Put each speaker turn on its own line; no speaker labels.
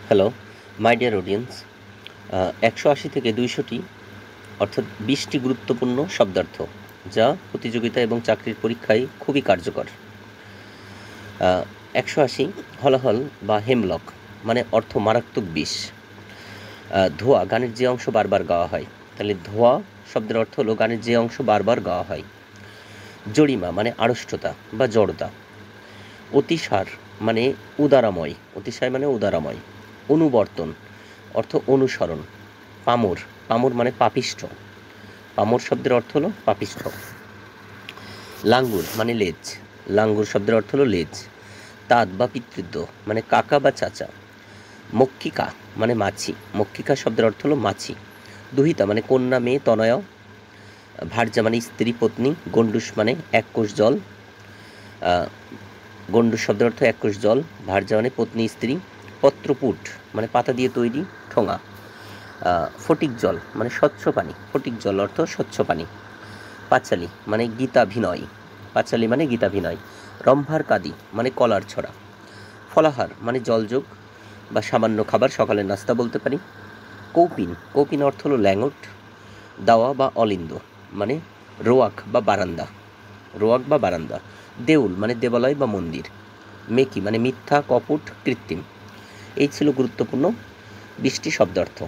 Hello, my dear audience. ১৮০ থেকে ২০০টি অর্থাৎ ২০টি গুরুত্বপূর্ণ শব্দার্থ যা প্রতিযোগিতা এবং চাকরির পরীক্ষায় খুবই কার্যকর। ১৮০ হলাহল বা হেমলক মানে অর্থ মারাত্মক বিষ। ধোঁয়া গানের যে অংশ বারবার গাওয়া হয়, তাহলে ধোঁয়া শব্দের অর্থ হলো গানের যে অংশ বারবার গাওয়া হয়। জরিমা মানে আড়ষ্টতা বা জড়তা। অতিসার মানে উদারাময়, অতিশয় মানে উদারাময়। অনুবর্তন অর্থ অনুসরণ। পামর, পামর মানে পাপিষ্ঠ, পামর শব্দের অর্থ হলো পাপিষ্ঠ। লাঙ্গুর মানে লেজ, লাঙ্গুর শব্দের অর্থ হলো লেজ। তাঁত বা পিতৃব্য মানে কাকা বা চাচা। মক্ষিকা মানে মাছি, মক্ষিকা শব্দের অর্থ হলো মাছি। দুহিতা মানে কন্যা, মেয়ে, তনয়া। ভার্যা মানে স্ত্রী, পত্নী। গণ্ডূষ মানে এক কোষ জল, গণ্ডূষ শব্দের অর্থ এক কোষ জল। ভার্যা মানে পত্নী, স্ত্রী। পত্রপুট মানে পাতা দিয়ে তৈরি ঠোঙা। ফটিক জল মানে স্বচ্ছ পানি, ফটিক জল অর্থ স্বচ্ছ পানি। পাঁচালী মানে গীতাভিনয়, পাঁচালী মানে গীতাভিনয়। রম্ভার কাদি মানে কলার ছড়া। ফলাহার মানে জলযোগ বা সামান্য খাবার, সকালের নাস্তা বলতে পারি। কৌপিন, কৌপিন অর্থ হলো ল্যাঙট। দাওয়া বা অলিন্দ মানে রোয়াক বা বারান্দা, রোয়াক বা বারান্দা। দেউল মানে দেবালয় বা মন্দির। মেকি মানে মিথ্যা, কপট, কৃত্রিম। এই ছিল গুরুত্বপূর্ণ 20টি শব্দার্থ।